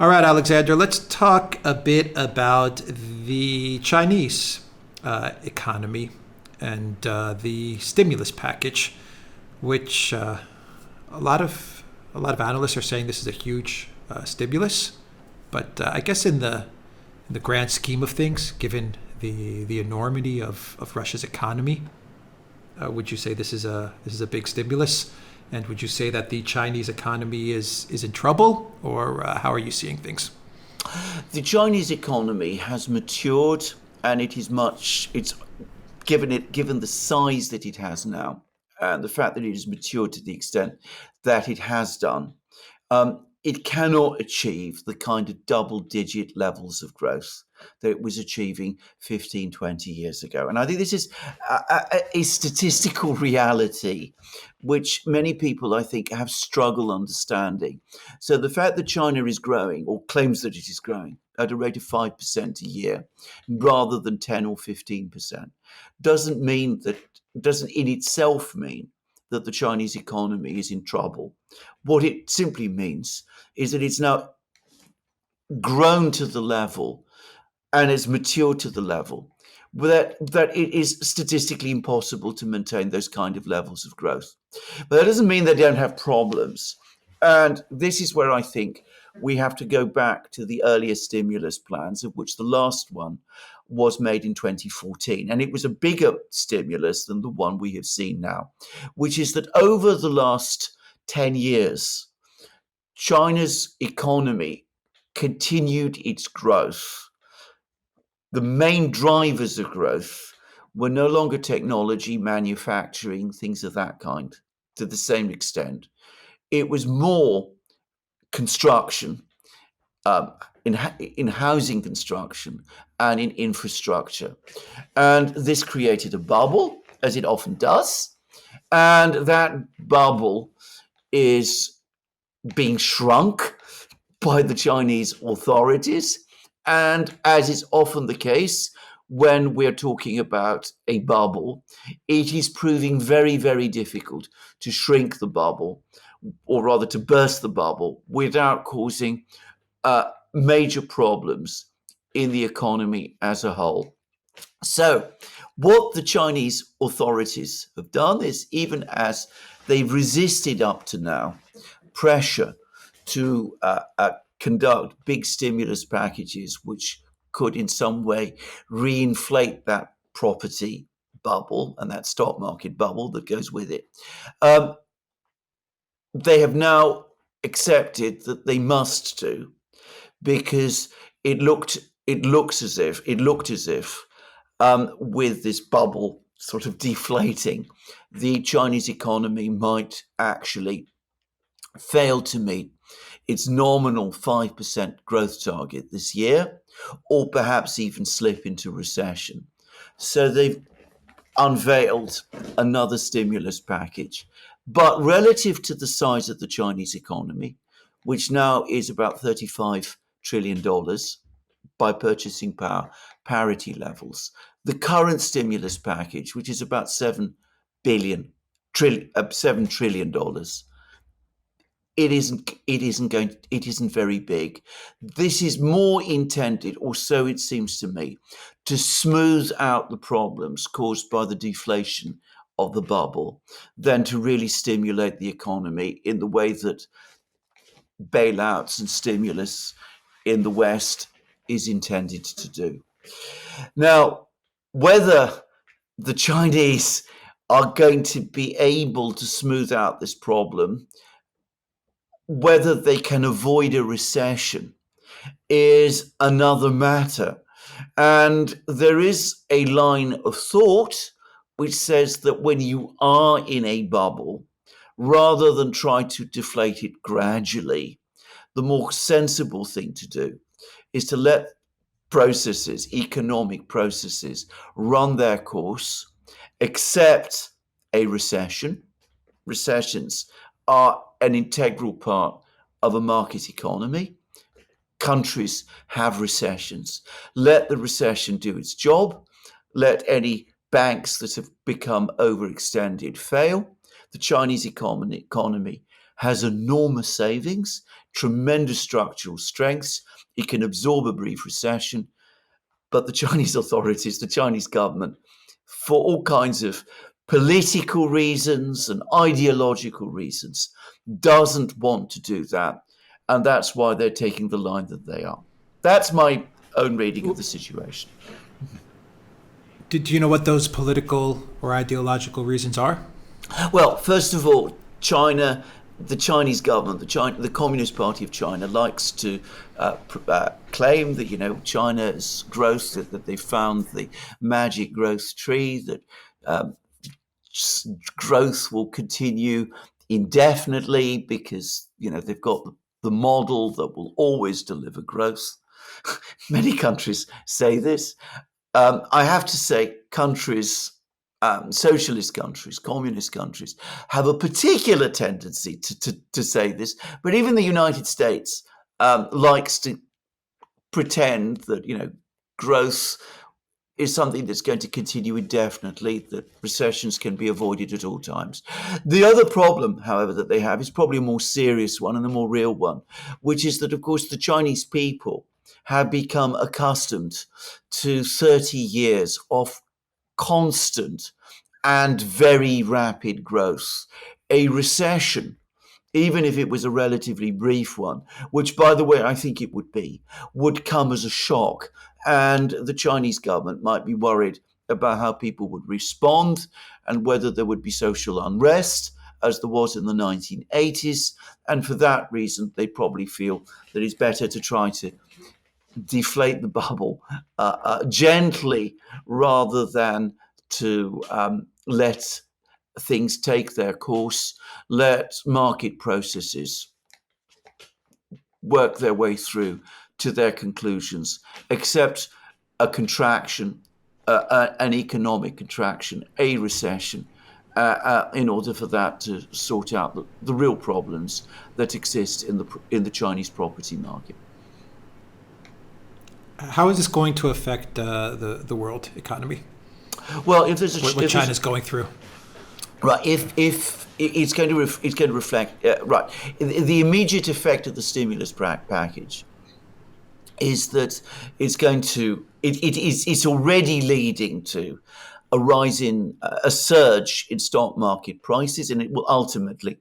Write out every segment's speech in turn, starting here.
All right, Alexander, let's talk a bit about the Chinese economy and the stimulus package, which a lot of a lot of analysts are saying this is a huge stimulus, but I guess in the grand scheme of things, given the enormity of Russia's economy, would you say this is a big stimulus? And would you say that the Chinese economy is in trouble, or how are you seeing things? The Chinese economy has matured, and it's given the size that it has now, and the fact that it has matured to the extent that it has done. It cannot achieve the kind of double digit levels of growth that it was achieving 15, 20 years ago. And I think this is a statistical reality which many people, I think, have struggle understanding. So the fact that China is growing, or claims that it is growing, at a rate of 5% a year rather than 10 or 15%, doesn't in itself mean that the Chinese economy is in trouble. What it simply means is that it's now grown to the level and has matured to the level that it is statistically impossible to maintain those kind of levels of growth. But that doesn't mean they don't have problems. And this is where I think we have to go back to the earlier stimulus plans, of which the last one was made in 2014. And it was a bigger stimulus than the one we have seen now, which is that over the last 10 years, China's economy continued its growth. The main drivers of growth were no longer technology, manufacturing, things of that kind to the same extent. It was more construction, in housing construction and in infrastructure. And this created a bubble, as it often does. And that bubble is being shrunk by the Chinese authorities. And as is often the case when we're talking about a bubble, it is proving very, very difficult to shrink the bubble, or rather to burst the bubble, without causing major problems in the economy as a whole. So, what the Chinese authorities have done is, even as they've resisted up to now pressure to conduct big stimulus packages, which could in some way reinflate that property bubble and that stock market bubble that goes with it, um, they have now accepted that they must do, because it looked as if with this bubble sort of deflating, the Chinese economy might actually fail to meet its nominal 5% growth target this year, or perhaps even slip into recession. So they've unveiled another stimulus package. But relative to the size of the Chinese economy, which now is about $35 trillion dollars by purchasing power parity levels, the current stimulus package, which is about $7 trillion dollars, it isn't very big. This is more intended, or so it seems to me, to smooth out the problems caused by the deflation of the bubble than to really stimulate the economy in the way that bailouts and stimulus in the West is intended to do. Now, whether the Chinese are going to be able to smooth out this problem, whether they can avoid a recession, is another matter. And there is a line of thought which says that when you are in a bubble, rather than try to deflate it gradually, the more sensible thing to do is to let processes, economic processes, run their course, accept a recession. Recessions are an integral part of a market economy. Countries have recessions. Let the recession do its job. Let any banks that have become overextended fail. The Chinese economy has enormous savings, tremendous structural strengths. It can absorb a brief recession. But the Chinese authorities, the Chinese government, for all kinds of political reasons and ideological reasons, doesn't want to do that. And that's why they're taking the line that they are. That's my own reading of the situation. Do you know what those political or ideological reasons are? Well, first of all, China, the Chinese government, the Communist Party of China likes to claim that, China's growth, that they found the magic growth tree, that growth will continue indefinitely because, they've got the model that will always deliver growth. Many countries say this. I have to say, socialist countries, communist countries, have a particular tendency to say this. But even the United States likes to pretend that, growth is something that's going to continue indefinitely, that recessions can be avoided at all times. The other problem, however, that they have is probably a more serious one and a more real one, which is that, of course, the Chinese people have become accustomed to 30 years of constant and very rapid growth. A recession, even if it was a relatively brief one, which, by the way, I think it would come as a shock. And the Chinese government might be worried about how people would respond and whether there would be social unrest, as there was in the 1980s. And for that reason, they probably feel that it's better to try to deflate the bubble gently rather than to let things take their course, let market processes work their way through to their conclusions, accept a contraction, an economic contraction, a recession, in order for that to sort out the real problems that exist in the Chinese property market. How is this going to affect the world economy? Well, if there's what China's going through, right? If it's going to reflect right, the immediate effect of the stimulus package is that it's already leading to a rise in a surge in stock market prices, and it will ultimately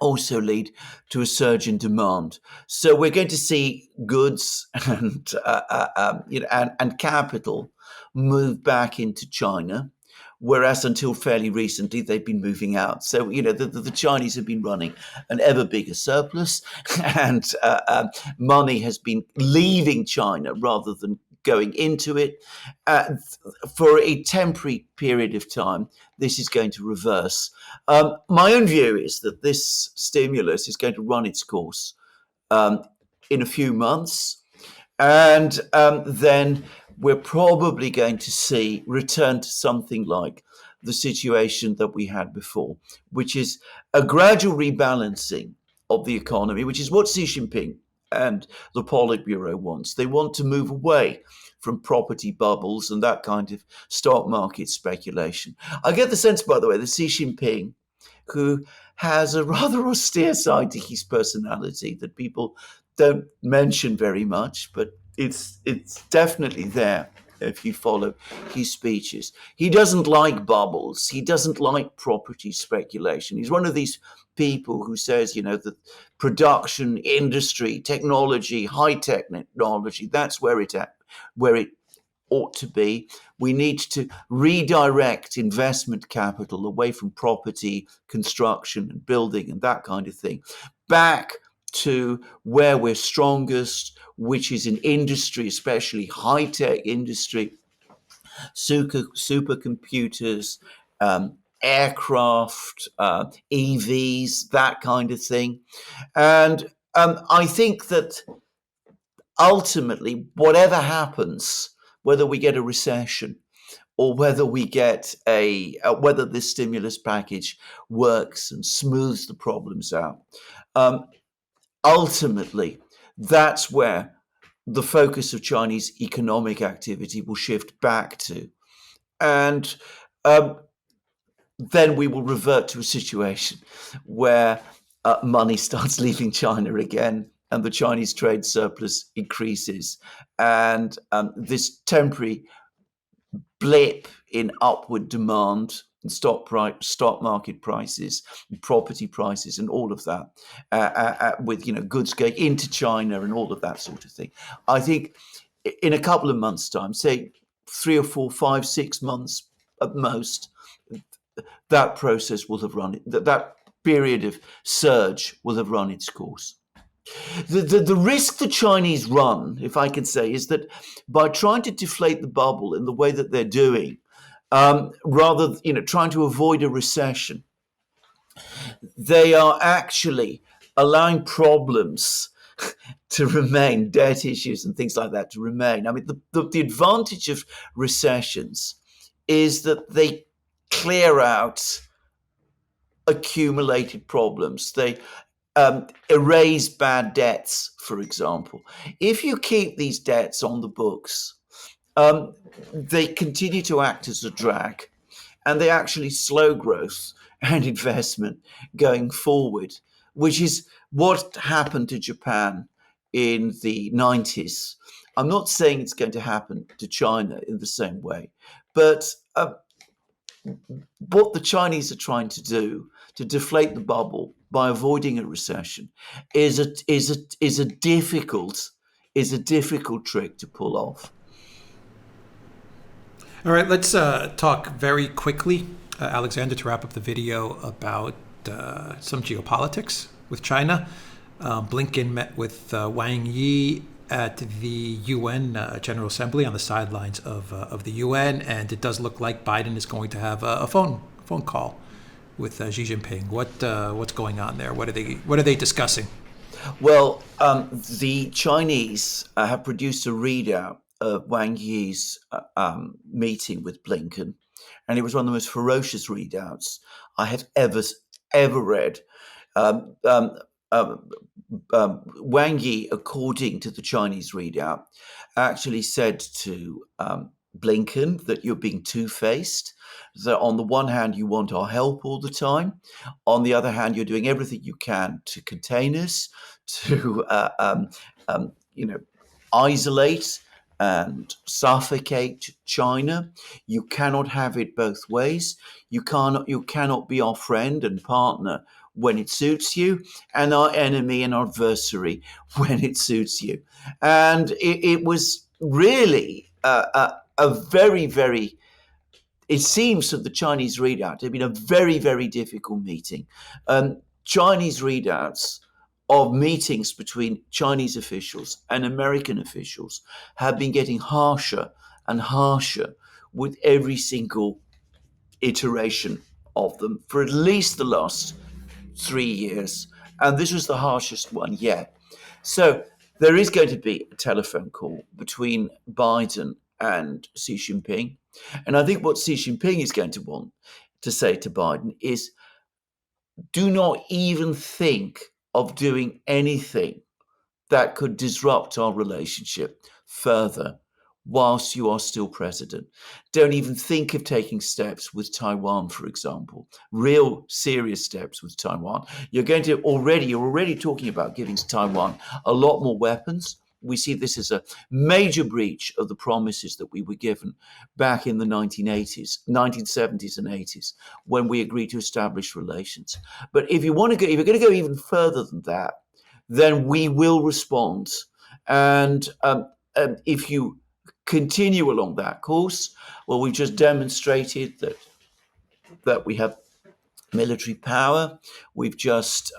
also lead to a surge in demand. So we're going to see goods and and capital move back into China, whereas until fairly recently they've been moving out. So the Chinese have been running an ever bigger surplus, and money has been leaving China rather than going into it. For a temporary period of time, this is going to reverse. My own view is that this stimulus is going to run its course in a few months, and then we're probably going to see return to something like the situation that we had before, which is a gradual rebalancing of the economy, which is what Xi Jinping and the Politburo wants. They want to move away from property bubbles and that kind of stock market speculation. I get the sense, by the way, that Xi Jinping, who has a rather austere side to his personality that people don't mention very much, but it's definitely there if you follow his speeches. He doesn't like bubbles. He doesn't like property speculation. He's one of these people who says, that production, industry, technology, high-tech technology, that's where it ought to be. We need to redirect investment capital away from property, construction and building and that kind of thing, back to where we're strongest, which is in industry, especially high-tech industry, supercomputers, aircraft, EVs, that kind of thing. And I think that ultimately, whatever happens, whether we get a recession or whether we get whether this stimulus package works and smooths the problems out, ultimately, that's where the focus of Chinese economic activity will shift back to. And then we will revert to a situation where money starts leaving China again, and the Chinese trade surplus increases, and this temporary blip in upward demand and stock market prices, and property prices, and all of that, with goods going into China and all of that sort of thing. I think in a couple of months' time, say 3 or 4, 5, 6 months at most, that process will have run that period of surge will have run its course. The risk the Chinese run, if I can say, is that by trying to deflate the bubble in the way that they're doing, rather trying to avoid a recession, they are actually allowing problems to remain, debt issues and things like that to remain. I mean, the advantage of recessions is that they clear out accumulated problems. They erase bad debts, for example. If you keep these debts on the books, they continue to act as a drag, and they actually slow growth and investment going forward, which is what happened to Japan in the 90s. I'm not saying it's going to happen to China in the same way, but what the Chinese are trying to do to deflate the bubble by avoiding a recession is a difficult trick to pull off. All right, let's talk very quickly, Alexander, to wrap up the video, about some geopolitics with China. Blinken met with Wang Yi at the UN General Assembly on the sidelines of the UN, and it does look like Biden is going to have a phone call with Xi Jinping. What's going on there? What are they discussing? Well, the Chinese have produced a readout of Wang Yi's meeting with Blinken, and it was one of the most ferocious readouts I have ever read. Wang Yi, according to the Chinese readout, actually said to Blinken that you're being two-faced, that on the one hand you want our help all the time, on the other hand you're doing everything you can to contain us, to isolate and suffocate China. You cannot have it both ways. You cannot be our friend and partner when it suits you, and our enemy and our adversary when it suits you. And it was really a very, very, it seems from the Chinese readout, it had been a very, very difficult meeting. Chinese readouts of meetings between Chinese officials and American officials have been getting harsher and harsher with every single iteration of them for at least the last 3 years, and this was the harshest one yet. So there is going to be a telephone call between Biden and Xi Jinping, and I think what Xi Jinping is going to want to say to Biden is, do not even think of doing anything that could disrupt our relationship further whilst you are still president. Don't even think of taking steps with Taiwan, for example, real serious steps with Taiwan. You're already talking about giving Taiwan a lot more weapons. We see this as a major breach of the promises that we were given back in the 1970s and 80s, when we agreed to establish relations. But if you're going to go even further than that, then we will respond. And if you continue along that course, well, we've just demonstrated that we have military power. We've just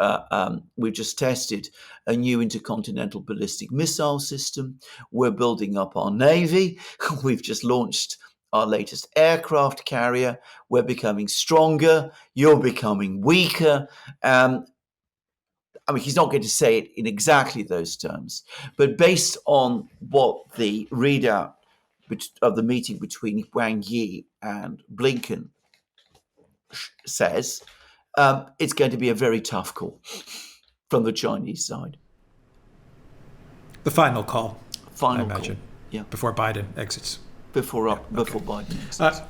tested a new intercontinental ballistic missile system. We're building up our navy. We've just launched our latest aircraft carrier. We're becoming stronger. You're becoming weaker. I mean, he's not going to say it in exactly those terms, but based on what the readout of the meeting between Wang Yi and Blinken says, it's going to be a very tough call from the Chinese side. The final call, I imagine. Call, yeah. Before Biden exits. Before Biden exits.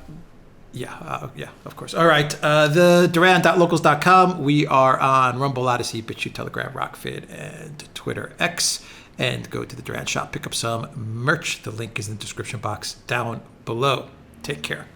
Yeah, of course. All right. The Duran.locals.com. We are on Rumble, Odyssey, BitChute, Telegram, Rockfit, and Twitter X. And go to the Duran shop, pick up some merch. The link is in the description box down below. Take care.